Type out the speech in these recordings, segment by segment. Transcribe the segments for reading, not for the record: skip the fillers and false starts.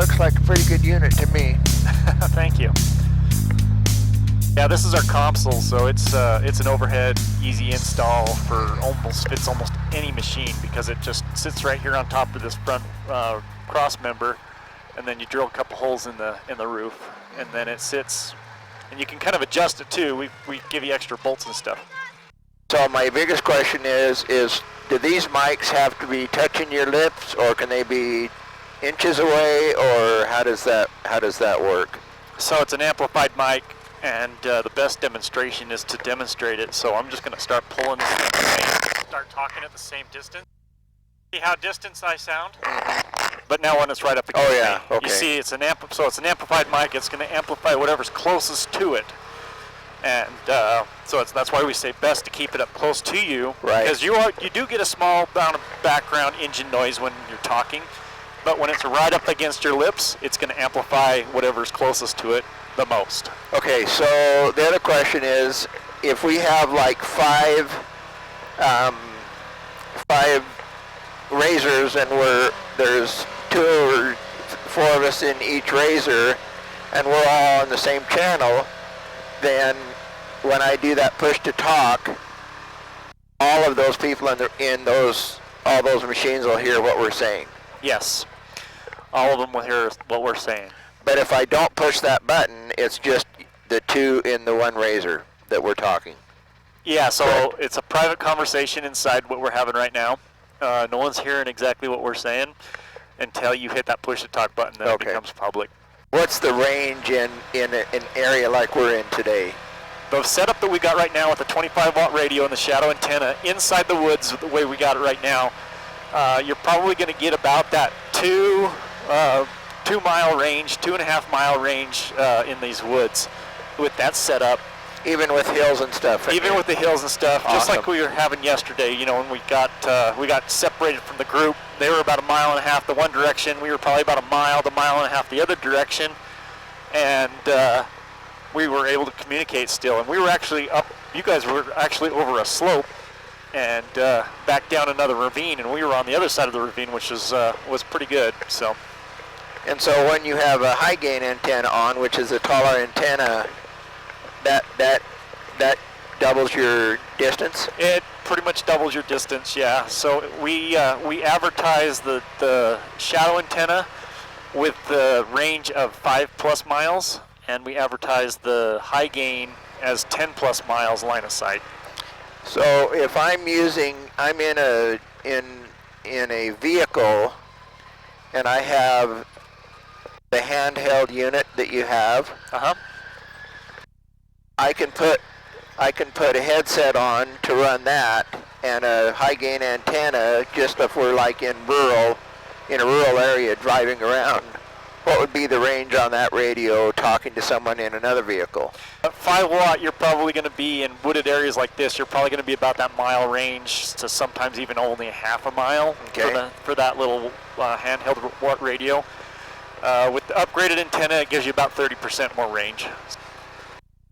looks like a pretty good unit to me. Thank you. Yeah, this is our console, so it's an overhead, easy install for fits almost any machine because it just sits right here on top of this front cross member, and then you drill a couple holes in the roof, and then it sits, and you can kind of adjust it too. We give you extra bolts and stuff. So my biggest question is do these mics have to be touching your lips, or can they be inches away, or how does that work? So it's an amplified mic, and the best demonstration is to demonstrate it. So I'm just going to start pulling this thing, start talking at the same distance. See how distant I sound? But now when it's right up against me, okay. You see it's an amplified mic. It's going to amplify whatever's closest to it. And so that's why we say best to keep it up close to you, right? Because you do get a small amount of background engine noise when you're talking, but when it's right up against your lips, it's going to amplify whatever's closest to it the most. Okay, so the other question is, if we have like five razors, and there's 2 or 4 of us in each razor, and we're all on the same channel, then when I do that push to talk, all of those people all those machines will hear what we're saying. Yes, all of them will hear what we're saying. But if I don't push that button, it's just the 2 in the 1 razor that we're talking. Yeah, so it's a private conversation inside what we're having right now. No one's hearing exactly what we're saying until you hit that push to talk button, then it becomes public. What's the range in an area like we're in today? The setup that we got right now with the 25-watt radio and the shadow antenna inside the woods, the way we got it right now, you're probably going to get about that 2-mile range, 2.5-mile range in these woods with that setup. Even with hills and stuff. Even with the hills and stuff, awesome. Just like we were having yesterday. When we got separated from the group. They were about 1.5 miles the one direction. We were probably about 1 mile, 1.5 miles the other direction, and we were able to communicate still. And we were actually up. You guys were actually over a slope and back down another ravine, and we were on the other side of the ravine, which was pretty good. So. And so when you have a high gain antenna on, which is a taller antenna, that doubles your distance? It pretty much doubles your distance, yeah. So we advertise the shadow antenna with the range of 5+ miles, and we advertise the high gain as 10+ miles line of sight. So if I'm in a vehicle, and I have the handheld unit that you have. I can put a headset on to run that, and a high gain antenna just if we're like in a rural area driving around. What would be the range on that radio talking to someone in another vehicle? At 5-watt, you're probably going to be in wooded areas like this. You're probably going to be about that mile range to sometimes even only 1/2 mile for that little handheld watt radio. With the upgraded antenna, it gives you about 30% more range.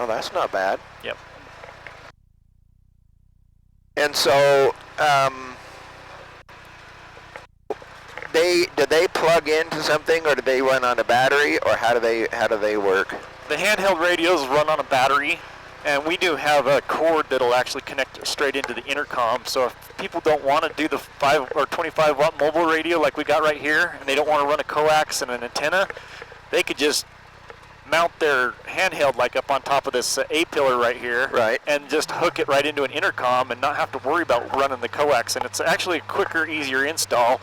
Oh, that's not bad. Yep. And so, do they plug into something, or do they run on a battery, or how do they work? The handheld radios run on a battery, and we do have a cord that'll actually connect straight into the intercom. So if people don't want to do the 5 or 25-watt mobile radio like we got right here, and they don't want to run a coax and an antenna, they could just mount their handheld like up on top of this A-pillar right here, right, and just hook it right into an intercom and not have to worry about running the coax. And it's actually a quicker, easier install,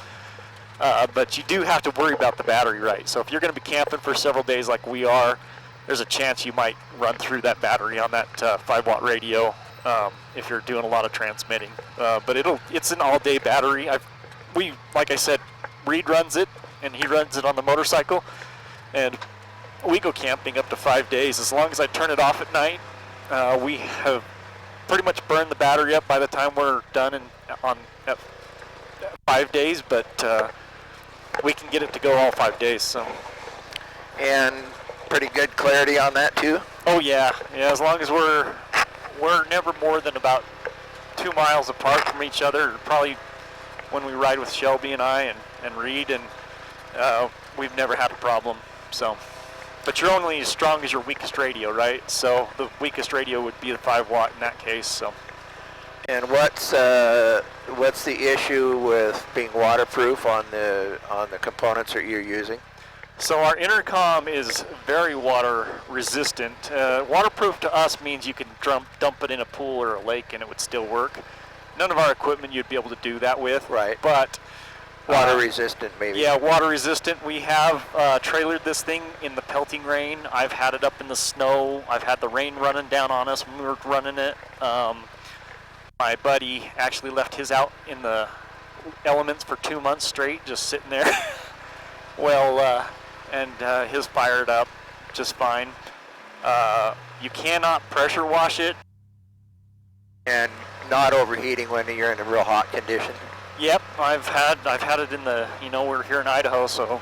but you do have to worry about the battery, right? So if you're going to be camping for several days like we are, there's a chance you might run through that battery on that 5-watt radio if you're doing a lot of transmitting. But it's an all-day battery. Like I said, Reed runs it, and he runs it on the motorcycle, and we go camping up to 5 days. As long as I turn it off at night, we have pretty much burned the battery up by the time we're done at 5 days, but we can get it to go all 5 days. So. And pretty good clarity on that too? Oh yeah, as long as we're never more than about 2 miles apart from each other, probably when we ride with Shelby and I and Reed, and we've never had a problem. So, but you're only as strong as your weakest radio, right? So the weakest radio would be the 5 watt in that case. So. And what's the issue with being waterproof on the components that you're using? So our intercom is very water resistant. Waterproof to us means you can dump it in a pool or a lake and it would still work. None of our equipment you'd be able to do that with. Right. But water resistant, maybe. Yeah, water resistant. We have trailered this thing in the pelting rain. I've had it up in the snow. I've had the rain running down on us when we were running it. My buddy actually left his out in the elements for 2 months straight, just sitting there. And his fired up just fine. You cannot pressure wash it. And not overheating when you're in a real hot condition. Yep, I've had it in the, we're here in Idaho, so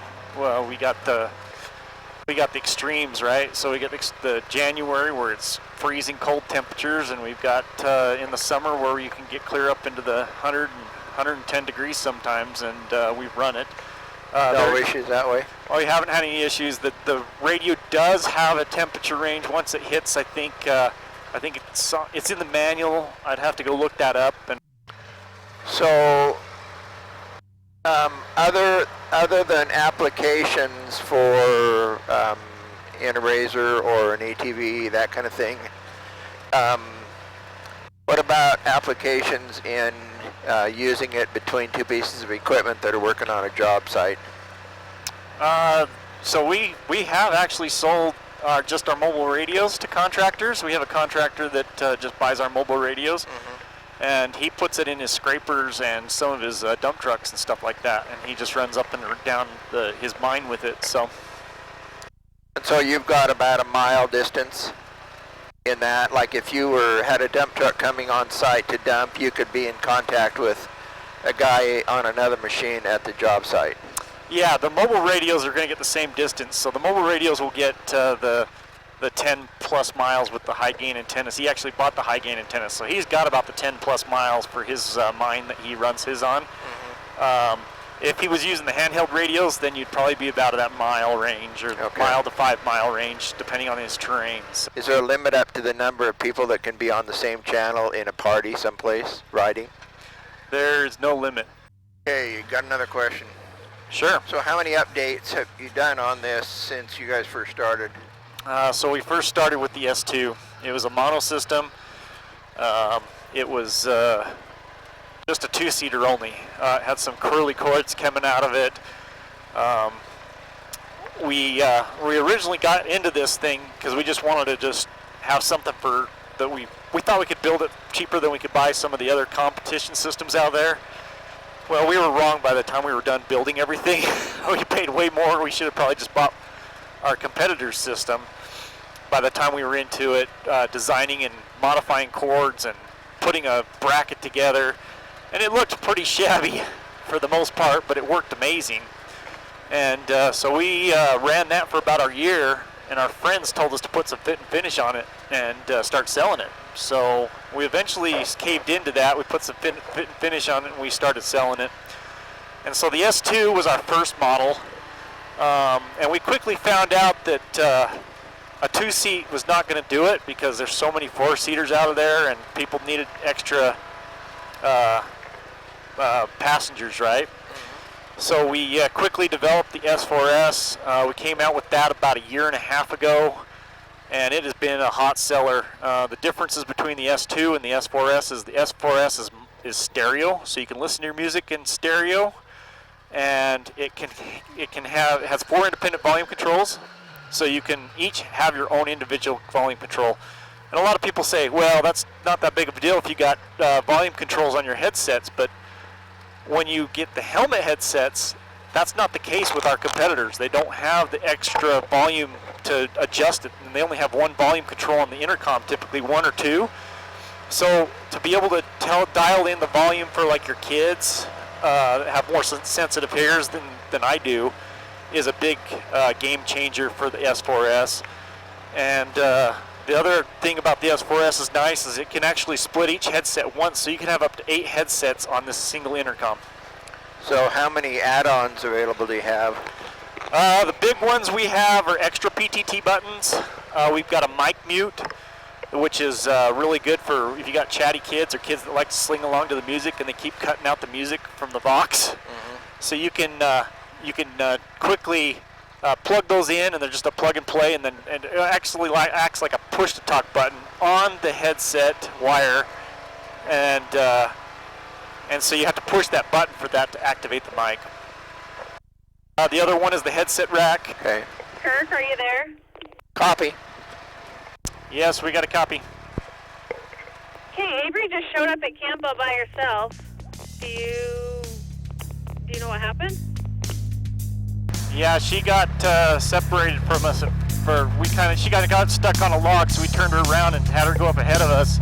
we got the extremes, right? So we get the January where it's freezing cold temperatures, and we've got in the summer where you can get clear up into the 100 and 110 degrees sometimes, and we've run it. No issues that way? Oh, you haven't had any issues. The radio does have a temperature range once it hits. I think it's in the manual. I'd have to go look that up. And so, other than applications for in a RZR or an ATV, that kind of thing, what about applications in using it between two pieces of equipment that are working on a job site? So we have actually sold just our mobile radios to contractors. We have a contractor that just buys our mobile radios, and he puts it in his scrapers and some of his dump trucks and stuff like that, and he just runs up and down his mine with it. So you've got about a mile distance in that, like if you had a dump truck coming on site to dump, you could be in contact with a guy on another machine at the job site. Yeah, the mobile radios are going to get the same distance. So the mobile radios will get the 10 plus miles with the high gain antennas. He actually bought the high gain antennas, so he's got about the 10 plus miles for his mine that he runs his on. If he was using the handheld radios, then you'd probably be about that mile range, or mile to 5 mile range, depending on his terrain. So is there a limit up to the number of people that can be on the same channel in a party someplace riding? There's no limit. Okay, you got another question? Sure. So how many updates have you done on this since you guys first started? So we first started with the S2. It was a mono system. It was just a 2-seater only. It had some curly cords coming out of it. We originally got into this thing because we just wanted to just have something that we thought we could build it cheaper than we could buy some of the other competition systems out there. Well, we were wrong by the time we were done building everything. We paid way more. We should have probably just bought our competitor's system by the time we were into it, designing and modifying cords and putting a bracket together. And it looked pretty shabby for the most part, but it worked amazing. And so we ran that for about a year, and our friends told us to put some fit and finish on it and start selling it. So we eventually caved into that. We put some fit and finish on it, and we started selling it. And so the S2 was our first model, and we quickly found out that a 2-seat was not going to do it because there's so many 4-seaters out there, and people needed extra passengers, right? So we quickly developed the S4S. We came out with that about 1.5 years ago, and it has been a hot seller. The differences between the S2 and the S4S is the S4S is stereo, so you can listen to your music in stereo, and it has 4 independent volume controls, so you can each have your own individual volume control. And a lot of people say, well, that's not that big of a deal if you got volume controls on your headsets, but when you get the helmet headsets, that's not the case with our competitors. They don't have the extra volume to adjust it, and they only have one volume control on the intercom, typically 1 or 2. So to be able to dial in the volume for like your kids that have more sensitive ears than I do is a big game changer for the S4S. And the other thing about the S4S is nice is it can actually split each headset once, so you can have up to 8 headsets on this single intercom. So how many add-ons available do you have? The big ones we have are extra PTT buttons. We've got a mic mute, which is really good for if you got chatty kids or kids that like to sing along to the music and they keep cutting out the music from the Vox. Mm-hmm. So you can quickly plug those in, and they're just a plug and play, and it actually acts like a push-to-talk button on the headset wire, and so you have to push that button for that to activate the mic. The other one is the headset rack. Okay. Kirk, are you there? Copy. Yes, we got a copy. Okay, Avery just showed up at camp all by herself. Do you know what happened? Yeah, she got separated from us. She got stuck on a log, so we turned her around and had her go up ahead of us,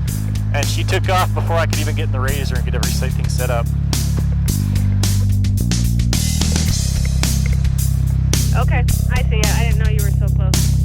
and she took off before I could even get in the razor and get everything set up. Okay, I see it. I didn't know you were so close.